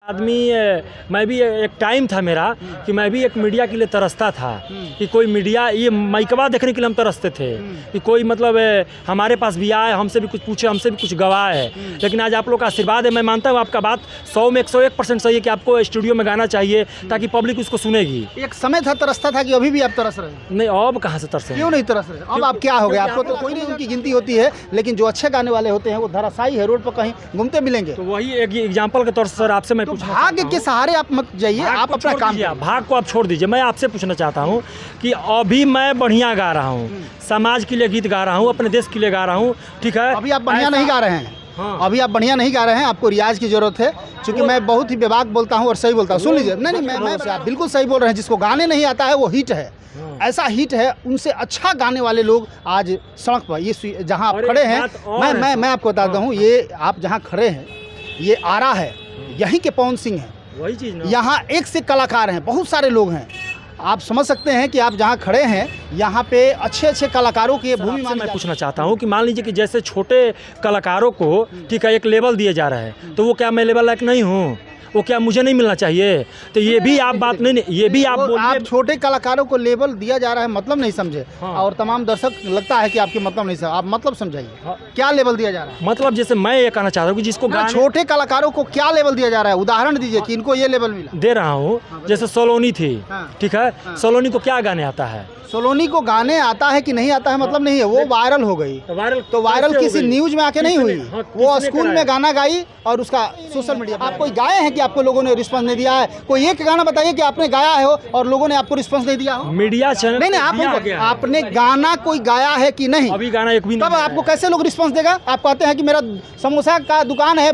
आदमी मैं भी एक टाइम था मेरा कि मैं भी एक मीडिया के लिए तरसता था कि कोई मीडिया ये माइकवा देखने के लिए हम तरसते थे कि कोई मतलब हमारे पास भी आए, हमसे भी कुछ पूछे, हमसे भी कुछ गवाए। लेकिन आज आप लोग का आशीर्वाद है। मैं मानता हूँ आपका बात 100 में 101% सही है कि आपको स्टूडियो में गाना चाहिए ताकि पब्लिक उसको सुनेगी। एक समय था तरसता था कि अभी भी आप तरस रहे हैं? नहीं, अब कहाँ से तरसे? क्यों नहीं तरस रहे? अब आप क्या हो गया? आपको तो कोई नहीं, उनकी गिनती होती है, लेकिन जो अच्छे गाने वाले होते हैं वो धराशायी है, रोड पर कहीं घूमते मिलेंगे। तो वही एक एग्जाम्पल के तौर से सर आपसे मैं भाग्य के सहारे आप मत जाइए, आप अपना काम कीजिए। भाग को आप छोड़ दीजिए। मैं आपसे पूछना चाहता हूँ कि अभी मैं बढ़िया गा रहा हूँ, समाज के लिए गीत गा रहा हूँ, अपने देश के लिए गा रहा हूँ, ठीक है। अभी आप बढ़िया नहीं गा रहे हैं। हाँ। अभी आप बढ़िया नहीं गा रहे हैं, आपको रियाज की जरूरत है। क्योंकि मैं बहुत ही बेबाक बोलता हूँ और सही बोलता हूँ। सुन लीजिए, नहीं मैं आप बिल्कुल सही बोल रहे हैं। जिसको गाने नहीं आता है वो हिट है, ऐसा हिट है। उनसे अच्छा गाने वाले लोग आज सड़क पर, ये जहाँ आप खड़े हैं, मैं आपको बताता हूँ, ये आप जहाँ खड़े हैं ये आरा है, यहीं के पवन सिंह है। वही चीज़ ना, यहाँ एक से कलाकार हैं, बहुत सारे लोग हैं। आप समझ सकते हैं कि आप जहाँ खड़े हैं यहाँ पे अच्छे अच्छे कलाकारों की भूमि। मैं पूछना चाहता हूँ कि मान लीजिए कि जैसे छोटे कलाकारों को ठीक है एक लेवल दिया जा रहा है, तो वो क्या मैं लेवल लायक नहीं हूँ? वो क्या मुझे नहीं मिलना चाहिए? तो ये भी आप बात नहीं, ये भी आप आप छोटे कलाकारों को लेवल दिया जा रहा है, मतलब नहीं समझे। हाँ। और तमाम दर्शक लगता है कि आपके मतलब नहीं समझे, आप मतलब समझाइए। हाँ। क्या लेवल दिया जा रहा है? मतलब जैसे मैं ये कहना चाहता हूँ कि जिसको छोटे कलाकारों को क्या लेवल दिया जा रहा है, उदाहरण दीजिए कि इनको ये लेवल मिला। दे रहा हूँ, जैसे सोलोनी थी, ठीक है, सोलोनी को क्या गाने आता है? सोलोनी को गाने आता है कि नहीं आता है मतलब नहीं है, वो वायरल हो गई। तो वायरल किसी न्यूज में आके नहीं हुई, वो स्कूल में गाना गाई और उसका सोशल मीडिया। आप कोई गाए हैं कि आपको लोगों ने रिस्पांस नहीं दिया है? कोई एक गाना बताइए कि आपने गाया है और लोगों ने आपको रिस्पांस नहीं दिया हो। मीडिया चैनल नहीं, आपने गाना कोई गाया है कि नहीं? अभी गाना एक भी नहीं। तब आपको कैसे लोग रिस्पांस देगा? आप कहते हैं कि मेरा समोसा का दुकान है,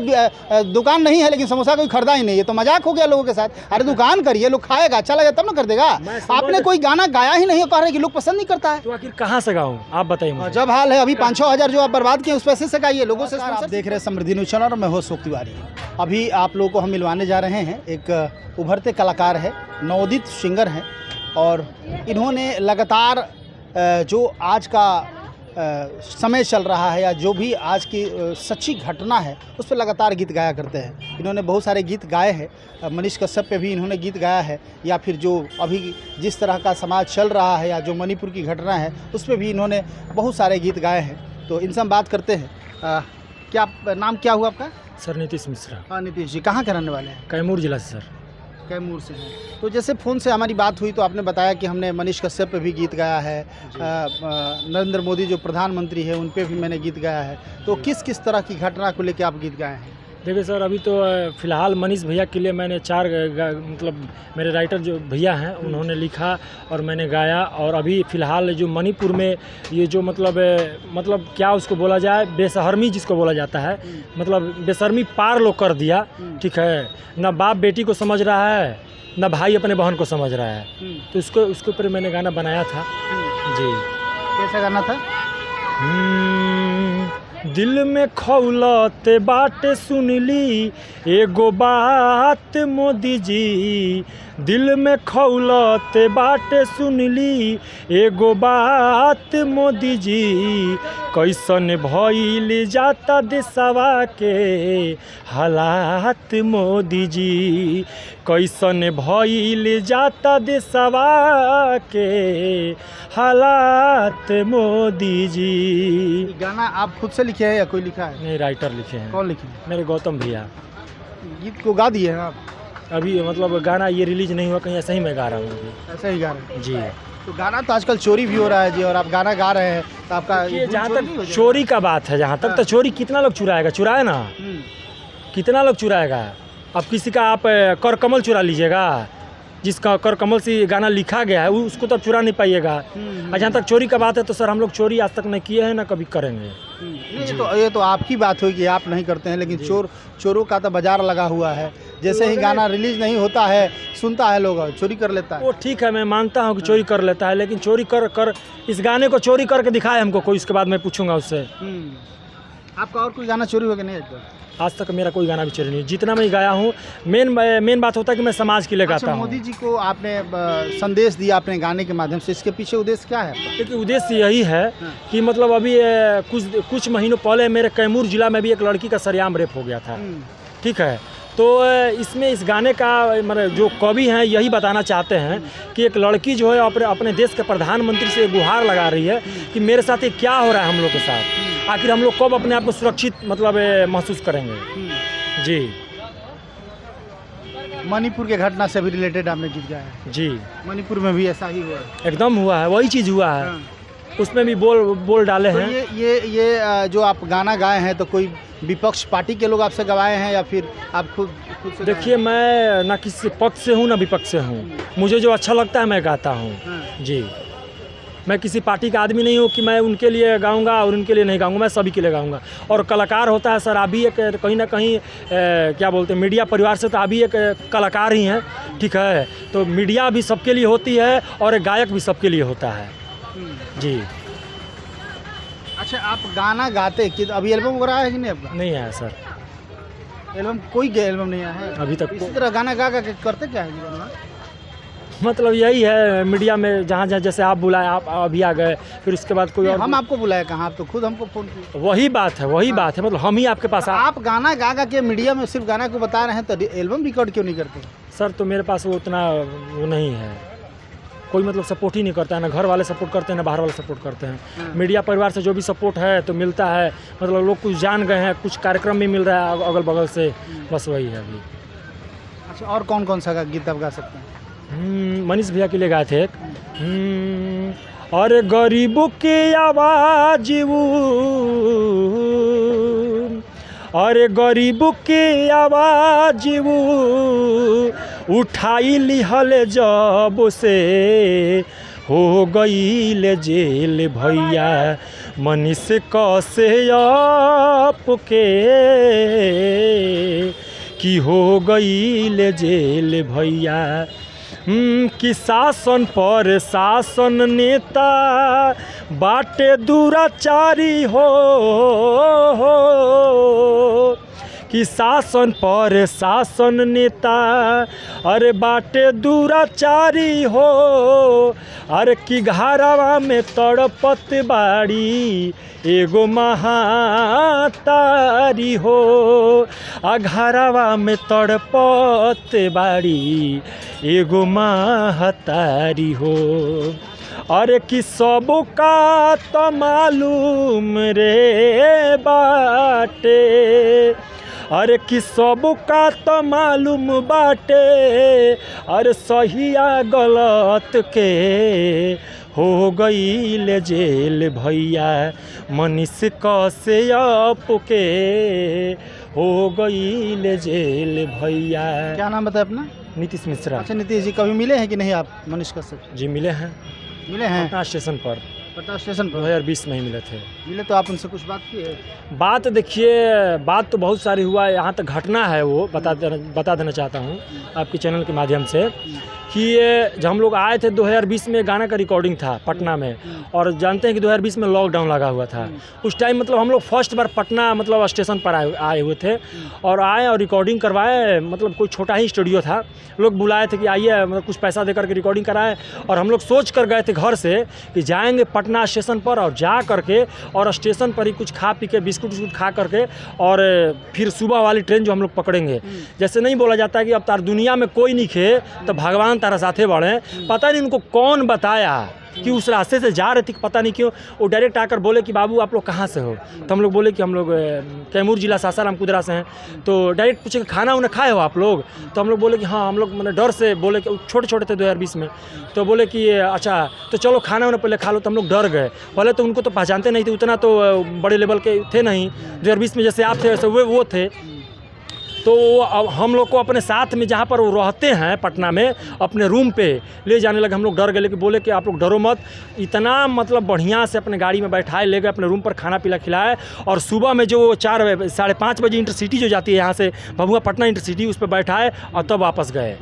दुकान नहीं है लेकिन समोसा कोई खरीदा ही नहीं है, तो मजाक हो गया लोगों के साथ। अरे दुकान करिए, लोग खाएगा, अच्छा लगे तब ना कर देगा। आपने कोई गाना गाया ही नहीं, कह रहे कि लोग पसंद नहीं करता है, तो आखिर कहाँ से गाऊं? आप बताइए मुझे। जब हाल है अभी 5-6 हज़ार जो आप बर्बाद किए उस पैसे से गाइए लोगों से। आप देख रहे हैं समृद्धि न्यूज़ चैनल और मैं हूं अशोक तिवारी। अभी आप लोगों को हम मिलवाने जा रहे हैं, एक उभरते कलाकार है, नवोदित सिंगर हैं और इन्होंने लगातार जो आज का समय चल रहा है या जो भी आज की सच्ची घटना है उस पर लगातार गीत गाया करते हैं। इन्होंने बहुत सारे गीत गाए हैं, मनीष कश्यप पे भी इन्होंने गीत गाया है, या फिर जो अभी जिस तरह का समाज चल रहा है या जो मणिपुर की घटना है उस पर भी इन्होंने बहुत सारे गीत गाए हैं। तो इनसे हम बात करते हैं। क्या नाम क्या हुआ आपका? सर नीतीश मिश्रा। हाँ नीतीश जी, कहाँ के रहने वाले हैं? कैमूर जिला से सर। कैमूर से हैं। तो जैसे फ़ोन से हमारी बात हुई तो आपने बताया कि हमने मनीष कश्यप पे भी गीत गाया है, नरेंद्र मोदी जो प्रधानमंत्री है उन पे भी मैंने गीत गाया है। तो किस किस तरह की घटना को लेकर आप गीत गाए हैं? देखिए सर, अभी तो फ़िलहाल मनीष भैया के लिए मैंने 4 मतलब मेरे राइटर जो भैया हैं उन्होंने लिखा और मैंने गाया। और अभी फ़िलहाल जो मणिपुर में ये जो मतलब क्या उसको बोला जाए, बेशर्मी जिसको बोला जाता है, मतलब बेशर्मी पार लोग कर दिया, ठीक है। ना बाप बेटी को समझ रहा है, ना भाई अपने बहन को समझ रहा है। तो उसके ऊपर मैंने गाना बनाया था जी। कैसा गाना था? दिल में खौलते बात सुनली एगो बात मोदी जी, दिल में खौलते बात सुनली एगो बात मोदी जी, कैसन भइल जाता देशवा के हालात मोदी जी, कैसन भइल जाता देशवा के हालात मोदी जी। गाना आप खुद से लिखे हैं या कोई लिखा है? नहीं, राइटर लिखे हैं। कौन लिखे? मेरे गौतम भैया। गीत को गा दिए हैं आप? अभी मतलब गाना ये रिलीज नहीं हुआ, कहीं ऐसा ही मैं गा रहा हूँ अभी। ऐसा ही गा रहे हैं जी। तो गाना तो आजकल चोरी भी हो रहा है जी, और आप गाना गा रहे हैं तो आपका जहाँ तक चोरी का बात है, जहाँ तक तो चोरी कितना लोग चुराएगा, चुराए ना, कितना लोग चुराएगा। अब किसी का आप कर कमल चुरा लीजिएगा, जिसका कर कमल से गाना लिखा गया है उसको तो आप चुरा नहीं पाइएगा। और जहाँ तक चोरी का बात है तो सर हम लोग चोरी आज तक नहीं किए हैं, ना कभी करेंगे। ये तो आपकी बात हुई कि आप नहीं करते हैं, लेकिन चोरों का तो बाजार लगा हुआ है। जैसे ही गाना रिलीज नहीं होता है सुनता है लोग चोरी कर लेता है। वो ठीक है, मैं मानता हूँ कि चोरी कर लेता है, लेकिन चोरी कर इस गाने को चोरी करके दिखाए हमको कोई, इसके बाद मैं पूछूंगा उससे। आपका और कोई गाना चोरी हो गया नहीं? आज तक मेरा कोई गाना भी चोरी नहीं, जितना मैं गाया हूँ मेन बात होता है कि मैं समाज के लिए गाता हूँ। मोदी जी को आपने संदेश दिया अपने गाने के माध्यम से, इसके पीछे उद्देश्य क्या है? देखिए उद्देश्य यही है कि मतलब अभी कुछ महीनों पहले मेरे कैमूर जिला में भी एक लड़की का सरेआम रेप हो गया था, ठीक है। तो इसमें इस गाने का मतलब जो कवि हैं यही बताना चाहते हैं कि एक लड़की जो है अपने देश के प्रधानमंत्री से गुहार लगा रही है कि मेरे साथ ये क्या हो रहा है हम लोग के साथ, आखिर हम लोग कब अपने आप को सुरक्षित मतलब महसूस करेंगे। जी, मणिपुर के घटना से भी रिलेटेड आपने गीत गाया है। जी, मणिपुर में भी ऐसा ही हुआ है। एकदम हुआ है, वही चीज़ हुआ है। हाँ। उसमें भी बोल डाले तो हैं। ये जो आप गाना गाए हैं तो कोई विपक्ष पार्टी के लोग आपसे गवाए हैं या फिर आप खुद से? देखिए, मैं ना किसी पक्ष से हूँ ना विपक्ष से हूँ, मुझे जो अच्छा लगता है मैं गाता हूँ। जी, मैं किसी पार्टी का आदमी नहीं हूँ कि मैं उनके लिए गाऊंगा और उनके लिए नहीं गाऊंगा, मैं सभी के लिए गाऊंगा। और कलाकार होता है सर, आप भी एक कहीं ना कहीं क्या बोलते हैं, मीडिया परिवार से तो आप भी एक कलाकार ही हैं, ठीक है। तो मीडिया भी सबके लिए होती है और एक गायक भी सबके लिए होता है। जी। अच्छा, आप गाना गाते कि अभी एल्बम वगैरह है कि नहीं आपका? नहीं आया सर, एल्बम कोई एल्बम नहीं आया है अभी तक। इसी तरह गाना गा के करते क्या है जीवन में? मतलब यही है, मीडिया में जहाँ जहाँ जैसे आप बुलाए, आप अभी आ गए, फिर उसके बाद कोई और। हम आपको बुलाए कहाँ, आप तो खुद हमको फोन किए। वही बात है, वही बात है, मतलब हम ही आपके पास आप गाना गा के मीडिया में सिर्फ गाना को बता रहे हैं तो एल्बम रिकॉर्ड क्यों नहीं करते? सर, तो मेरे पास वो उतना वो नहीं है, कोई मतलब सपोर्ट ही नहीं करता है, ना घर वाले सपोर्ट करते हैं ना बाहर वाले सपोर्ट करते हैं। मीडिया परिवार से जो भी सपोर्ट है तो मिलता है, मतलब लोग कुछ जान गए हैं, कुछ कार्यक्रम भी मिल रहा है अगल बगल से, बस वही है अभी। अच्छा, और कौन कौन सा गीत आप गा सकते हैं? मनीष भैया के लिए गाए थे एक, और गरीबों के आवाज वो, अरे गरीबों के आवाज वो उठाई लिहल जब से हो गई जेल भैया, मनीष कश्यप के कि हो गई जेल भैया। कि शासन पर शासन नेता बाटे दुराचारी हो, कि शासन पर शासन नेता अरे बाटे दुराचारी हो, अरे कि घरवा में तड़पत बाड़ी एगो महातारी हो, घरवा में तड़पत बाड़ी एगो महतारी हो, अरे कि सबका तो मालूम रे बाटे, अरे कि सबका तो मालूम बाटे, अरे सहिया गलत के हो गई जेल भैया, मनीष कश्यप के हो गई जेल भैया। क्या नाम बताया अपना? नीतीश मिश्रा। अच्छा, नीतीश जी कभी मिले हैं कि नहीं आप मनीष कश्यप? जी मिले हैं, मिले हैं पटना स्टेशन पर, पटना स्टेशन पर 2020 में ही मिले थे। मिले तो आप उनसे कुछ बात की है? बात देखिए, बात तो बहुत सारी हुआ है, यहाँ तक घटना है वो बता देना चाहता हूँ आपके चैनल के माध्यम से कि जब हम लोग आए थे 2020 में, गाना का रिकॉर्डिंग था पटना में, और जानते हैं कि 2020 में लॉकडाउन लगा हुआ था। उस टाइम मतलब हम लोग फर्स्ट बार पटना मतलब स्टेशन पर आए हुए थे, और आए और रिकॉर्डिंग करवाए, मतलब कोई छोटा ही स्टूडियो था, लोग बुलाए थे कि आइए, मतलब कुछ पैसा देकर के रिकॉर्डिंग कराए, और हम लोग सोच कर गए थे घर से कि जाएंगे पटना स्टेशन पर, और जा करके और स्टेशन पर ही कुछ खा पी के बिस्कुट विस्कुट खा करके, और फिर सुबह वाली ट्रेन जो हम लोग पकड़ेंगे। जैसे नहीं बोला जाता है कि अब तार दुनिया में कोई नहीं खे तो भगवान तारा साथे बढ़े, पता नहीं उनको कौन बताया कि उस रास्ते से जा रहे थे, पता नहीं क्यों वो डायरेक्ट आकर बोले कि बाबू आप लोग कहाँ से हो, तो हम लोग बोले कि हम लोग कैमूर जिला सासाराम कुदरा से हैं। तो डायरेक्ट पूछे कि खाना उन्हें खाए हो आप लोग, तो हम लोग बोले कि हाँ हम लोग, मैंने डर से बोले कि छोटे छोटे थे 2020 में, तो बोले कि अच्छा तो चलो खाना उन्हें पहले खा लो, तो हम लोग डर गए। पहले तो उनको तो पहचानते नहीं थे, उतना तो बड़े लेवल के थे नहीं, 2020 में जैसे आप थे वैसे वो थे। तो अब हम लोग को अपने साथ में जहाँ पर वो रहते हैं पटना में, अपने रूम पे ले जाने लगे। हम लोग डर गए, लेकिन बोले कि आप लोग डरो मत, इतना मतलब बढ़िया से अपने गाड़ी में बैठाए, ले गए अपने रूम पर, खाना पीला खिलाए, और सुबह में जो 4 साढ़े 5 बजे इंटरसिटी जो जाती है यहाँ से भभुआ पटना इंटरसिटी, उस पर बैठाए और तब वापस गए।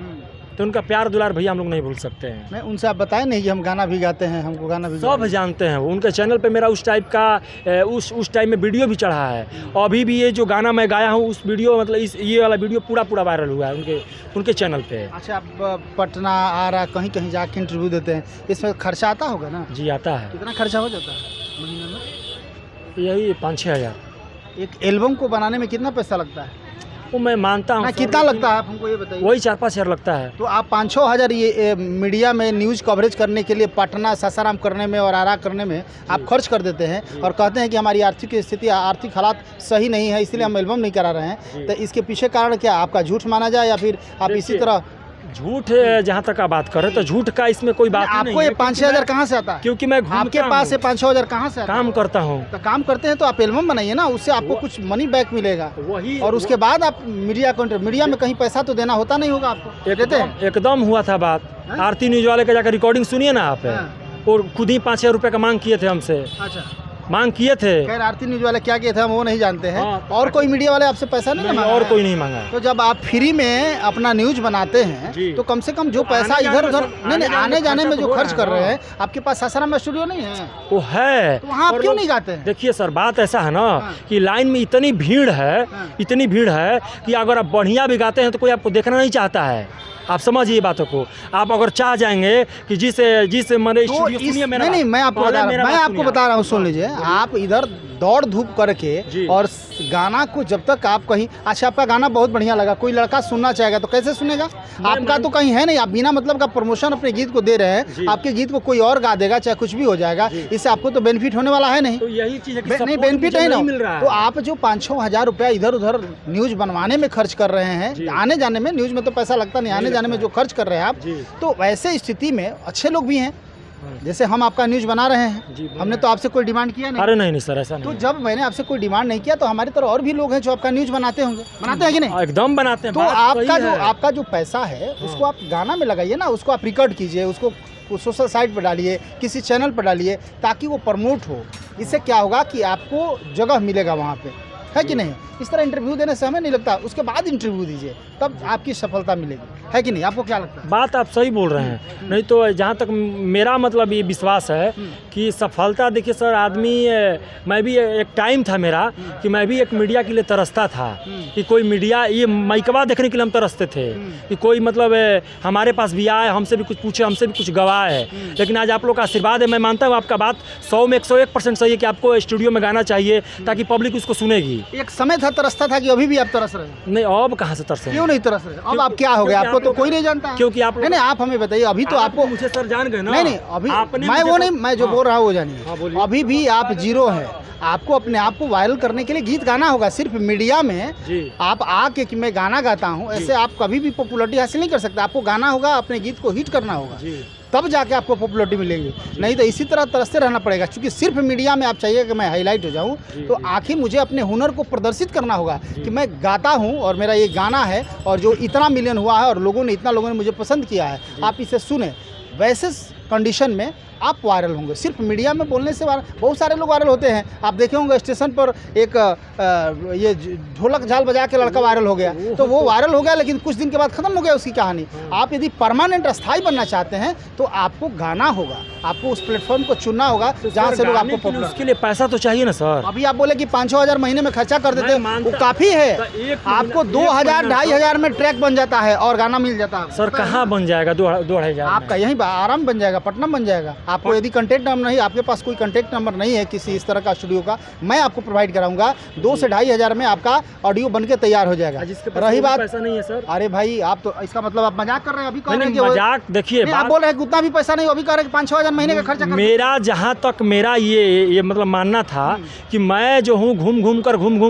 तो उनका प्यार दुलार भैया हम लोग नहीं भूल सकते हैं। मैं उनसे आप बताए नहीं कि हम गाना भी गाते हैं, हमको गाना भी सब जानते हैं। वो उनके चैनल पे मेरा उस टाइप का उस टाइम में वीडियो भी चढ़ा है, अभी भी ये जो गाना मैं गाया हूँ उस वीडियो, मतलब ये वाला वीडियो पूरा वायरल हुआ है उनके चैनल पे। अच्छा, आप पटना आ रहा कहीं कहीं जाके इंटरव्यू देते हैं, इसमें खर्चा आता होगा ना? जी आता है। कितना खर्चा हो जाता है महीने में? यही 5-6 हज़ार। एक एल्बम को बनाने में कितना पैसा लगता है? वो मैं मानता हूँ। कितना लगता है आप हमको ये बताइए? वही 4-5 हज़ार लगता है। तो आप 5-6 हज़ार ये मीडिया में न्यूज़ कवरेज करने के लिए पटना सासाराम करने में और आरा करने में आप खर्च कर देते हैं और कहते हैं कि हमारी आर्थिक स्थिति आर्थिक हालात सही नहीं है इसलिए हम एल्बम नहीं करा रहे हैं। तो इसके पीछे कारण क्या, आपका झूठ माना जाए या फिर आप इसी तरह झूठ? जहाँ तक आप बात कर रहे हैं तो झूठ का इसमें कोई बात नहीं। आपको ये 5-6 हज़ार कहाँ से आता है? क्योंकि मैं आपके पास से 5-6 हज़ार कहाँ से आता है? काम करता हूँ। तो काम करते हैं तो आप एल्बम बनाइए ना, उससे आपको कुछ मनी बैक मिलेगा। वही और उसके बाद आप मीडिया में कहीं पैसा तो देना होता नहीं होगा आपको? देते हैं? एकदम हुआ था बात। आरती न्यूज वाले का जाकर रिकॉर्डिंग सुनिए ना आप। और खुद ही 5,000 रुपये का मांग किए थे हमसे। अच्छा, मांग किए थे। खैर आरती न्यूज वाले क्या किए थे हम वो नहीं जानते हैं। और कोई मीडिया वाले आपसे पैसा नहीं मांगा? और कोई नहीं मांगा। तो जब आप फ्री में अपना न्यूज बनाते हैं तो कम से कम जो पैसा इधर उधर नहीं आने जाने में जो खर्च कर रहे हैं, आपके पास सासाराम में स्टूडियो नहीं है? वो है, तो वहाँ आप क्यों नहीं गाते हैं? देखिए सर, बात ऐसा है ना कि लाइन में इतनी भीड़ है कि अगर आप बढ़िया भी गाते हैं तो कोई आपको देखना नहीं चाहता है। आप समझिए बातों को। आप अगर चाह जाएंगे कि जिस मैंने तो नहीं, मैं आपको बता रहा हूँ, सुन लीजिए। आप इधर दौड़ धूप करके और गाना को जब तक आप कहीं, अच्छा आपका गाना बहुत बढ़िया लगा, कोई लड़का सुनना चाहेगा तो कैसे सुनेगा? आपका तो कहीं है नहीं, आप बिना मतलब का प्रमोशन अपने गीत को दे रहे हैं। आपके गीत को कोई और गा देगा, चाहे कुछ भी हो जाएगा, इससे आपको तो बेनिफिट होने वाला है नहीं। तो यही चीज़ है नहीं, बेनिफिट नहीं मिल रहा है। तो आप जो 5-6 हज़ार रुपया इधर उधर न्यूज बनवाने में खर्च कर रहे हैं, आने जाने में, न्यूज में तो पैसा लगता नहीं, आने जाने में जो खर्च कर रहे हैं आप, तो वैसे स्थिति में अच्छे लोग भी हैं। जैसे हम आपका न्यूज बना रहे हैं, हमने तो आपसे कोई डिमांड किया नहीं। अरे नहीं सर, ऐसा नहीं। तो जब मैंने आपसे कोई डिमांड नहीं किया तो हमारी तरह और भी लोग हैं जो आपका न्यूज बनाते होंगे, बनाते हैं कि नहीं? एकदम बनाते हैं। तो आपका जो पैसा है उसको आप गाना में लगाइए ना, उसको आप रिकॉर्ड कीजिए, उसको सोशल साइट पर डालिए, किसी चैनल पर डालिए, ताकि वो प्रमोट हो। इससे क्या होगा कि आपको जगह मिलेगा वहाँ पे, है कि नहीं? इस तरह इंटरव्यू देने से हमें नहीं लगता, उसके बाद इंटरव्यू दीजिए, तब आपकी सफलता मिलेगी, है कि नहीं? आपको क्या लगता है? बात आप सही बोल रहे हैं। नहीं तो जहाँ तक मेरा मतलब ये विश्वास है कि सफलता, देखिए सर, आदमी, मैं भी एक टाइम था मेरा कि मैं भी एक मीडिया के लिए तरसता था कि कोई मीडिया, ये माइकवा देखने के लिए हम तरसते थे कि कोई मतलब हमारे पास भी आए, हमसे भी कुछ पूछे, हमसे भी कुछ गवाए। लेकिन आज आप लोग का आशीर्वाद है। मैं मानता हूँ आपका बात 100 में 101% सही है कि आपको स्टूडियो में गाना चाहिए ताकि पब्लिक उसको सुनेगी। एक समय था तरसता था कि अभी भी आप तरस रहे हैं? नहीं, अब कहाँ से तरस रहे? क्यों नहीं तरस रहे? अब आप क्या हो गया? आपको तो कोई नहीं जानता। क्योंकि आप नहीं, आप हमें बताइए। अभी तो आपको मुझे सर जान गए ना। नहीं, अभी मैं जो बोल रहा हूँ वो जानिए। अभी भी आप जीरो है। आपको अपने आप को वायरल करने के लिए गीत गाना होगा। सिर्फ मीडिया में आप आके कि मैं गाना गाता हूँ, ऐसे आप कभी भी पॉपुलैरिटी हासिल नहीं कर सकते। आपको गाना होगा, अपने गीत को हिट करना होगा, तब जाके आपको पॉपुलैरिटी मिलेगी। नहीं तो इसी तरह तरसते रहना पड़ेगा। क्योंकि सिर्फ मीडिया में आप चाहिए कि मैं हाईलाइट हो जाऊं, तो आखिर मुझे अपने हुनर को प्रदर्शित करना होगा कि मैं गाता हूं और मेरा ये गाना है और जो इतना मिलियन हुआ है और लोगों ने मुझे पसंद किया है, आप इसे सुने। वैसे कंडीशन में आप वायरल होंगे। सिर्फ मीडिया में बोलने से बहुत सारे लोग वायरल होते हैं। आप देखे होंगे स्टेशन पर एक ये ढोलक झाल बजा के लड़का वायरल हो गया, तो वो वायरल हो गया, लेकिन कुछ दिन के बाद खत्म हो गया उसकी कहानी। आप यदि परमानेंट स्थायी बनना चाहते हैं तो आपको गाना होगा, आपको उस प्लेटफॉर्म को चुनना होगा जहाँ से लोग आपको पॉपुलर। उसके लिए पैसा तो चाहिए ना सर। अभी आप बोले कि 5-6 हज़ार महीने में खर्चा कर देते हैं, वो काफ़ी है। आपको 2,000-2,500 में ट्रैक बन जाता है और गाना मिल जाता है। सर कहाँ बन जाएगा 2,000? आपका यहीं आराम बन जाएगा, पटना बन जाएगा। आपको यदि कॉन्टैक्ट नंबर नहीं, आपके पास कोई कॉन्टैक्ट नंबर नहीं है किसी इस तरह का स्टूडियो का, मैं आपको प्रोवाइड कराऊंगा। 2 से 2,500 में आपका ऑडियो बन के तैयार हो जाएगा। रही बात पैसा नहीं है सर। अरे भाई, आप तो इसका मतलब आप मजाक कर रहे हैं। अभी कह रहे हैं मजाक, देखिए आप बोल रहे हैं उतना भी पैसा नहीं, अभी कह रहे हैं 5-6 हज़ार महीने का खर्चा। मेरा जहाँ तक मेरा ये मतलब मानना था कि मैं जो हूँ घूम घूम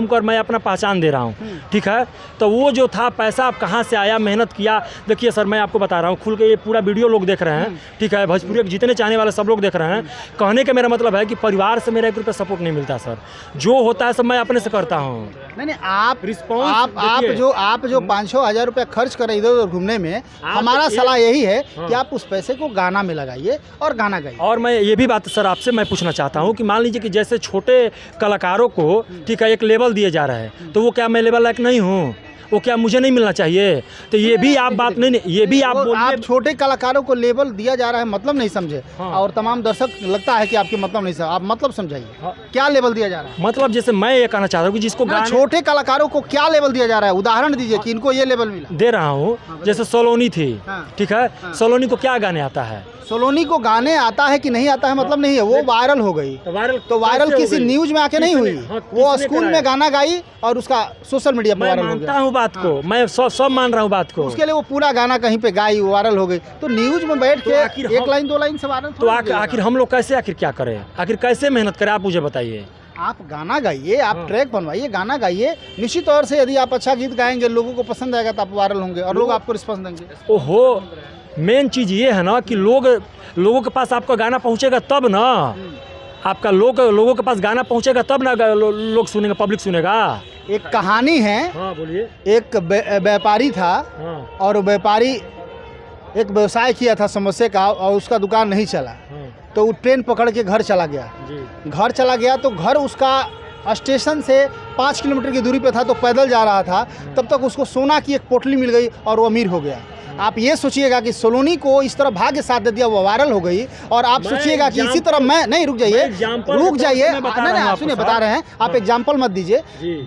कर मैं अपना पहचान दे रहा हूँ, ठीक है। तो वो जो था पैसा अब कहाँ से आया, मेहनत किया। देखिए सर, मैं आपको बता रहा हूँ खुल के, ये पूरा वीडियो लोग देख रहे हैं, ठीक है। भोजपुरी के जितने चाहने वाले सब लोग देख रहे हैं। कहने का मेरा मतलब है कि परिवार से मेरा 1 रुपया सपोर्ट नहीं मिलता सर। जो होता है सब मैं अपने से करता हूँ। नहीं, आप 5-6 हज़ार रुपया खर्च करें इधर उधर घूमने में, हमारा सलाह यही है कि आप उस पैसे को गाना में लगाइए और गाना गाइए। और मैं ये भी बात सर आपसे मैं पूछना चाहता हूँ कि मान लीजिए कि जैसे छोटे कलाकारों को, ठीक है, एक लेवल दिए जा रहा है, तो वो क्या मैं लेवल लायक नहीं हूँ? वो क्या मुझे नहीं मिलना चाहिए? तो ये भी आप बात नहीं, ये भी आप छोटे कलाकारों को लेवल दिया जा रहा है, मतलब नहीं समझे। और तमाम दर्शक लगता है कि आपके मतलब नहीं समझे, आप मतलब समझाइए। क्या लेवल दिया जा रहा है? मतलब जैसे मैं ये कहना चाहता हूँ कि जिसको छोटे कलाकारों को क्या लेवल दिया जा रहा है, उदाहरण दीजिए कि इनको ये लेवल मिला। दे रहा हूँ, जैसे सोलोनी थी, ठीक है। सोलोनी को क्या गाने आता है? सोलोनी को गाने आता है कि नहीं आता है मतलब नहीं है, वो वायरल हो गई। तो वायरल किसी न्यूज में आके नहीं हुई, वो स्कूल में गाना गाई और उसका सोशल मीडिया पर वायरल हो गया। बात को, मैं सब मान रहा हूँ बात को। उसके लिए वो पूरा गाना कहीं पे गाई, वायरल हो गई, तो न्यूज में बैठ के एक लाइन 2 लाइन से वायरल तो आखिर हम लोग कैसे आखिर क्या करें, आखिर कैसे मेहनत करें, आप मुझे बताइए। आप गाना गाइए, आप ट्रैक बनवाइए, गाना गाइए, निश्चित तौर से यदि आप अच्छा गीत गाएंगे, लोगों को पसंद आएगा तो आप वायरल होंगे और लोग आपको रिस्पॉन्स देंगे। ओहो, मेन चीज़ ये है ना कि लोगों के पास आपका गाना पहुंचेगा तब ना, आपका लोगों के पास गाना पहुंचेगा तब ना लोग सुनेंगे, पब्लिक सुनेगा। एक कहानी है। हाँ बोलिए। एक व्यापारी था। हाँ। और व्यापारी एक व्यवसाय किया था समोसे का और उसका दुकान नहीं चला। हाँ। तो वो ट्रेन पकड़ के घर चला गया जी। घर चला गया तो घर उसका स्टेशन से 5 किलोमीटर की दूरी पे था, तो पैदल जा रहा था। तब तक उसको सोना की एक पोटली मिल गई और वो अमीर हो गया। आप ये सोचिएगा कि सोलोनी को इस तरह भाग्य साथ दे दिया, वो वायरल हो गई। और आप सोचिएगा कि इसी तरह मैं नहीं, रुक जाइए नहीं, आप सुनिए, बता रहे हैं, आप एग्जाम्पल मत दीजिए।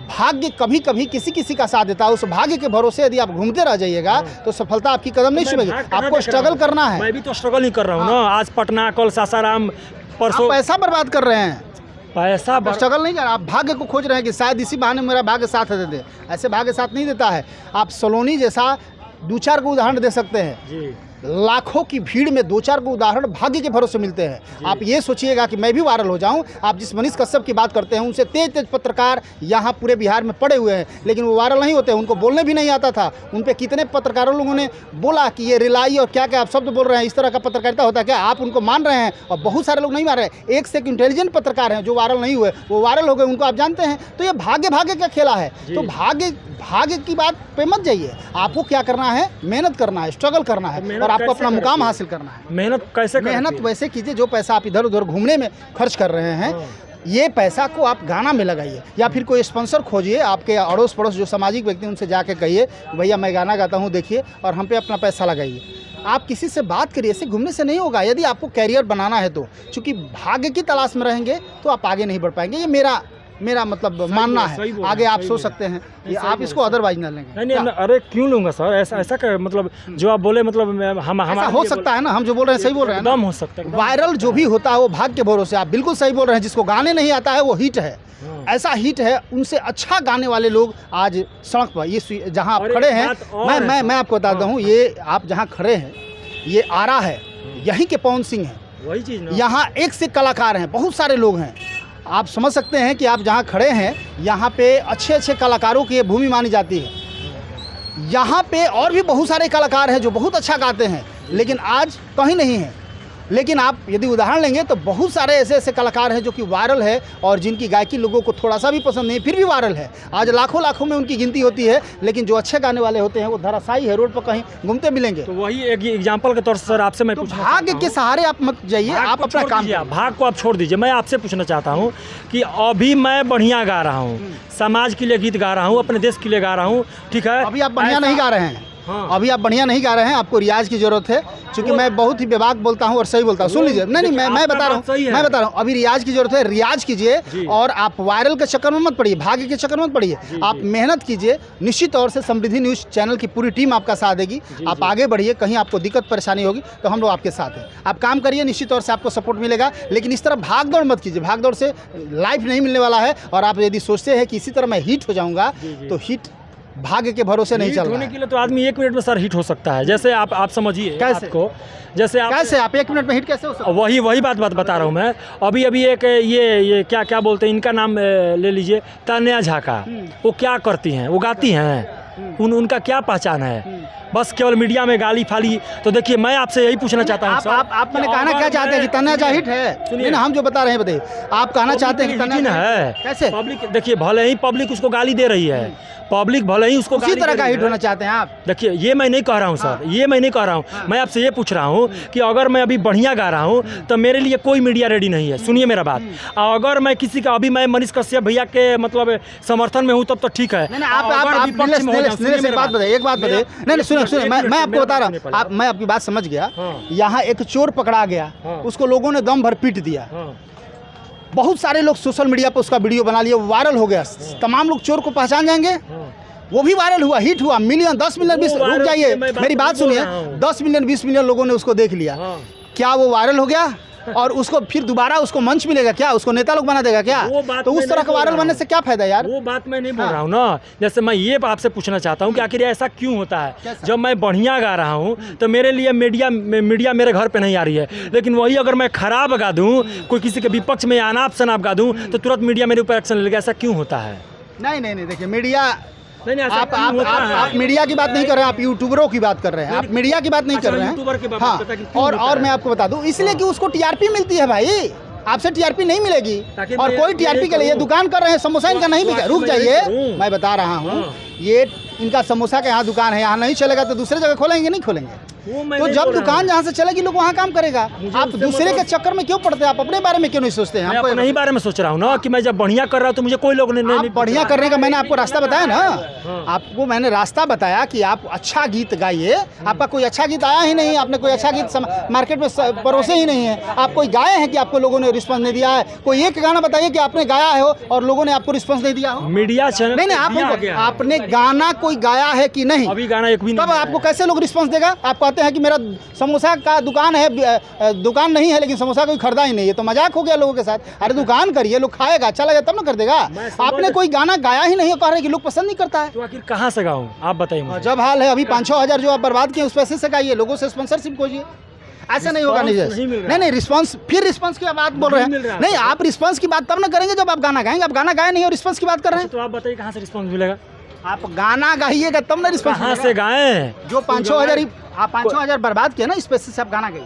भाग्य कभी कभी किसी का साथ देता है, उस भाग्य के भरोसे यदि आप घूमते रह जाइएगा तो सफलता आपकी कदम नहीं छुएगी। आपको स्ट्रगल करना है। मैं भी तो स्ट्रगल ही कर रहा हूँ ना, आज पटना, कल सासाराम, परसों पैसा बर्बाद कर रहे हैं। पैसा स्ट्रगल नहीं कर, आप भाग्य को खोज रहे हैं कि शायद इसी बहाने मेरा भाग्य साथ दे दे। ऐसे भाग्य साथ नहीं देता है। आप सोलोनी जैसा 2-4 को उदाहरण दे सकते हैं जी। लाखों की भीड़ में 2-4 को उदाहरण भाग्य के भरोसे मिलते हैं। आप ये सोचिएगा कि मैं भी वायरल हो जाऊं। आप जिस मनीष कश्यप की बात करते हैं, उनसे तेज पत्रकार यहाँ पूरे बिहार में पड़े हुए हैं, लेकिन वो वायरल नहीं होते। उनको बोलने भी नहीं आता था। उन पे कितने पत्रकारों लोगों ने बोला कि ये रिलाई और क्या क्या आप शब्द बोल रहे हैं, इस तरह का पत्रकारिता होता है क्या? आप उनको मान रहे हैं और बहुत सारे लोग नहीं मान रहे। एक से एक इंटेलिजेंट पत्रकार हैं जो वायरल नहीं हुए, वो वायरल हो गए, उनको आप जानते हैं। तो ये भाग्य का खेला है। तो भाग्य की बात पे मत जाइए। आपको क्या करना है, मेहनत करना है, स्ट्रगल करना है और आपको अपना मुकाम हासिल करना है। मेहनत वैसे कीजिए, जो पैसा आप इधर उधर घूमने में खर्च कर रहे हैं, ये पैसा को आप गाना में लगाइए या फिर कोई स्पॉन्सर खोजिए। आपके अड़ोस पड़ोस जो सामाजिक व्यक्ति, उनसे जाके कहिए भैया मैं गाना गाता हूँ, देखिए, और हम पे अपना पैसा लगाइए। आप किसी से बात करिए, ऐसे घूमने से नहीं होगा। यदि आपको कैरियर बनाना है तो, चूँकि भाग्य की तलाश में रहेंगे तो आप आगे नहीं बढ़ पाएंगे। ये मेरा मतलब मानना है। आगे आप सोच सकते हैं, ये आप इसको अदरवाइज ना लेंगे। नहीं, अरे क्यों लूँगा सर, ऐसा क्या, मतलब जो आप बोले, मतलब हम हो सकता है ना, हम जो बोल रहे हैं सही बोल रहे हैं, एकदम हो सकता है। वायरल जो भी होता है वो भाग्य के भरोसे। आप बिल्कुल सही बोल रहे हैं। जिसको गाने नहीं आता है वो हिट है, ऐसा हिट है। उनसे अच्छा गाने वाले लोग आज सड़क पर, ये जहाँ आप खड़े हैं, मैं आपको बताता हूँ, ये आप जहाँ खड़े हैं ये आरा है, यहीं के पवन सिंह है, वही चीज़। यहाँ एक से कलाकार हैं, बहुत सारे लोग हैं। आप समझ सकते हैं कि आप जहाँ खड़े हैं यहाँ पे अच्छे कलाकारों की भूमि मानी जाती है। यहाँ पे और भी बहुत सारे कलाकार हैं जो बहुत अच्छा गाते हैं, लेकिन आज कहीं नहीं है। लेकिन आप यदि उदाहरण लेंगे तो बहुत सारे ऐसे कलाकार हैं जो कि वायरल है और जिनकी गायकी लोगों को थोड़ा सा भी पसंद नहीं, फिर भी वायरल है। आज लाखों में उनकी गिनती होती है, लेकिन जो अच्छे गाने वाले होते हैं वो धराशायी है, रोड पर कहीं घूमते मिलेंगे। तो वही एक एग्जाम्पल के तौर से सर आपसे मैं तो भाग्य के सहारे आप मत जाइए, आप अपना काम, भाग को आप छोड़ दीजिए। मैं आपसे पूछना चाहता हूँ कि अभी मैं बढ़िया गा रहा हूँ, समाज के लिए गीत गा रहा हूँ, अपने देश के लिए गा रहा हूँ, ठीक है। अभी आप बढ़िया नहीं गा रहे हैं। हाँ। अभी आप बढ़िया नहीं गा रहे हैं, आपको रियाज की जरूरत है। क्योंकि मैं बहुत ही बेबाक बोलता हूँ और सही बोलता हूँ। सुन लीजिए, नहीं मैं बता रहा हूँ, अभी रियाज की जरूरत है। रियाज कीजिए और आप वायरल के चक्कर में मत पड़िए, भाग्य के चक्कर में मत पड़िए। आप मेहनत कीजिए, निश्चित तौर से समृद्धि न्यूज़ चैनल की पूरी टीम आपका साथ देगी। आप आगे बढ़िए, कहीं आपको दिक्कत परेशानी होगी तो हम लोग आपके साथ हैं। आप काम करिए, निश्चित तौर से आपको सपोर्ट मिलेगा। लेकिन इस तरह भाग दौड़ मत कीजिए, भाग दौड़ से लाइफ नहीं मिलने वाला है। और आप यदि सोचते हैं कि इसी तरह मैं हिट हो जाऊँगा, तो हिट भाग्य के भरोसे नहीं चल रहा है। होने के लिए तो आदमी 1 मिनट में सर हिट हो सकता है। जैसे आप समझिए कैसे को, जैसे आप 1 मिनट में हिट कैसे हो सकता है? वही बात बता रहा हूँ मैं। अभी एक ये क्या बोलते हैं, इनका नाम ले लीजिए, तान्या झा का। वो क्या करती हैं, वो गाती हैं, उनका क्या पहचान है? बस केवल मीडिया में गाली फाली। तो देखिए, मैं आपसे यही पूछना चाहता हूँ सर, आप मैंने कहना क्या चाहते हैं कि तान्या झा हिट है? सुनिए ना, हम जो बता रहे हैं बताइए। आप कहना चाहते हैं कि तान्या है कैसे? पब्लिक देखिए, भले ही पब्लिक उसको गाली दे रही है, पब्लिक भले ही उसको उसी तरह का हिट होना चाहते हैं आप। देखिए, ये मैं नहीं कह रहा हूँ सर, ये मैं नहीं कह रहा हूँ। मैं आपसे ये पूछ रहा हूँ कि अगर मैं अभी बढ़िया गा रहा हूँ तो मेरे लिए कोई मीडिया रेडी नहीं है। सुनिए मेरा बात। अगर मैं किसी का, अभी मैं मनीष कश्यप भैया के मतलब समर्थन में हूँ तब तो ठीक है। एक बात बताइए। नहीं, सुनिए, मैं आपको बता रहा हूँ, मैं आपकी बात समझ गया। यहाँ एक चोर पकड़ा गया, उसको लोगों ने दम भर पीट दिया। बहुत सारे लोग सोशल मीडिया पर उसका वीडियो बना लिया, वायरल हो गया। तमाम लोग चोर को पहचान जाएंगे, वो भी वायरल हुआ, हिट हुआ, मिलियन, 10 मिलियन, 20। रुक जाइए, मेरी बात सुनिए। 10 मिलियन 20 मिलियन लोगों ने उसको देख लिया, क्या वो वायरल हो गया? और उसको फिर दोबारा उसको मंच मिलेगा क्या, उसको नेता लोग बना देगा क्या? तो उस तरह का वायरल बनने से क्या फायदा यार? वो बात मैं नहीं बोल रहा हूँ ना। जैसे मैं ये आपसे पूछना चाहता हूँ कि आखिर ऐसा क्यों होता है? जब मैं बढ़िया गा रहा हूँ तो मेरे लिए मीडिया मेरे घर पे नहीं आ रही है, लेकिन वही अगर मैं खराब गा दूँ, कोई किसी के विपक्ष में अनाप शनाप गा दूँ तो तुरंत मीडिया मेरे ऊपर एक्शन लेगा। ऐसा क्यों होता है? नहीं, देखिए मीडिया, नहीं, आप मीडिया की बात नहीं कर रहे हैं, आप यूट्यूबरों की बात कर रहे हैं, आप मीडिया की बात नहीं कर रहे हैं। हाँ, और मैं आपको बता दूं, इसलिए कि उसको टीआरपी मिलती है भाई, आपसे टीआरपी नहीं मिलेगी। और कोई टीआरपी के लिए दुकान कर रहे हैं, समोसा इनका नहीं बिका। रुक जाइए, मैं बता रहा हूँ, ये इनका समोसा का यहाँ दुकान है, यहाँ नहीं चलेगा तो दूसरे जगह खोलेंगे, नहीं खोलेंगे। तो जब दुकान जहाँ से चलेगी लोग वहाँ काम करेगा। आप दूसरे के चक्कर में क्यों पड़ते हैं? आप अपने बारे में क्यों नहीं सोचते हैं? मैं अपने ही बारे में सोच रहा हूँ ना कि मैं जब बढ़िया कर रहा हूँ तो मुझे कोई लोग नहीं। बढ़िया करने का मैंने आपको रास्ता बताया ना, आपको मैंने रास्ता बताया कि आप अच्छा गीत गाइए। आपका कोई अच्छा गीत आया ही नहीं, आपने कोई अच्छा गीत मार्केट में परोसे ही नहीं है। आप कोई गाए हैं कि आपको लोगों ने रिस्पॉन्स नहीं दिया है? कोई एक गाना बताइए कि आपने गाया है और लोगों ने आपको रिस्पॉन्स नहीं दिया हो। मीडिया चैनल नहीं, आपने गाना कोई गाया है कि नहीं? अभी गाना एक भी नहीं। तब आपको कैसे लोग रिस्पॉन्स देगा? आप कहते हैं कि मेरा समोसा का दुकान है, दुकान नहीं है लेकिन समोसा कोई खरीदा ही नहीं है, तो मजाक हो गया लोगों के साथ। अरे दुकान करिए, लोग खाएगा, अच्छा लगे तब ना कर देगा। आपने कोई गाना गाया ही नहीं, कह रहे कि लोग पसंद नहीं करता है। तो आखिर कहाँ से गाऊं आप बताइए? जब हाल है अभी 5-6 हज़ार जो आप बर्बाद किए उस पैसे से गाइए, लोगों से स्पॉन्सरशिप खोजिए। ऐसा नहीं होगा। नहीं, रिस्पांस, फिर रिस्पांस की बात बोल रहे हैं। नहीं, आप रिस्पांस की बात तब ना करेंगे जब आप गाना गाएंगे। आप गाना गाए नहीं और रिस्पांस की बात कर रहे हैं, तो आप बताइए कहाँ से रिस्पांस मिलेगा? आप गाना गाइएगा तब ना रिस्पांस। कहाँ से गाएं? जो 5-6 हज़ार आप 5-6 हज़ार बर्बाद किए ना, इस पैसे से आप गाना गाइए।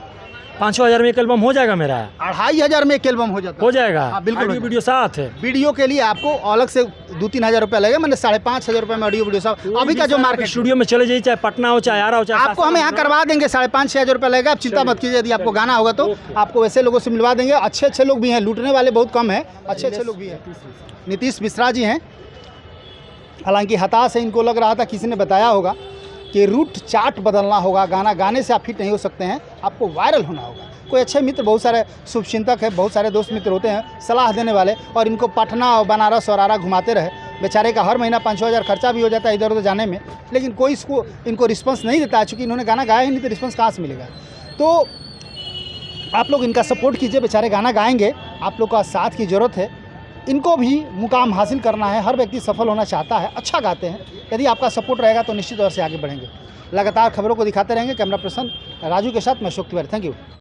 5-6 हज़ार में एक एल्बम हो जाएगा मेरा? 2,500 में एक एल्बम हो जाएगा। हाँ, बिल्कुल। वीडियो साथ है। वीडियो के लिए आपको अलग से 2-3 हज़ार रुपया लगेगा। मैंने 5,500 रुपये में ऑडियो वीडियो सब अभी का जो मार्केट स्टूडियो में चले जाइए, चाहे पटना हो चाहे आरा हो, चाहे आपको हम यहाँ करवा देंगे। 5,500 हज़ार रुपया लगेगा। आप चिंता मत कीजिए, यदि आपको गाना होगा तो आपको वैसे लोगों से मिलवा देंगे। अच्छे लोग भी हैं, लूटने वाले बहुत कम हैं, अच्छे लोग भी हैं। नीतीश मिश्रा जी हैं, हालांकि हताश है। इनको लग रहा था, किसी ने बताया होगा कि रूट चार्ट बदलना होगा, गाना गाने से आप फिट नहीं हो सकते हैं, आपको वायरल होना होगा। कोई अच्छे मित्र, बहुत सारे शुभचिंतक है, बहुत सारे दोस्त मित्र होते हैं सलाह देने वाले, और इनको पटना और बनारस और आरा घुमाते रहे। बेचारे का हर महीना 5-6 हज़ार खर्चा भी हो जाता है इधर उधर जाने में, लेकिन कोई इनको रिस्पॉन्स नहीं देता है, चूँकि इन्होंने गाना गाया ही नहीं तो रिस्पॉन्स कहाँ से मिलेगा? तो आप लोग इनका सपोर्ट कीजिए, बेचारे गाना गाएंगे, आप लोग का साथ की ज़रूरत है। इनको भी मुकाम हासिल करना है, हर व्यक्ति सफल होना चाहता है, अच्छा गाते हैं। यदि आपका सपोर्ट रहेगा तो निश्चित तौर से आगे बढ़ेंगे। लगातार खबरों को दिखाते रहेंगे। कैमरा पर्सन राजू के साथ मैं अशोक तिवारी। Thank you.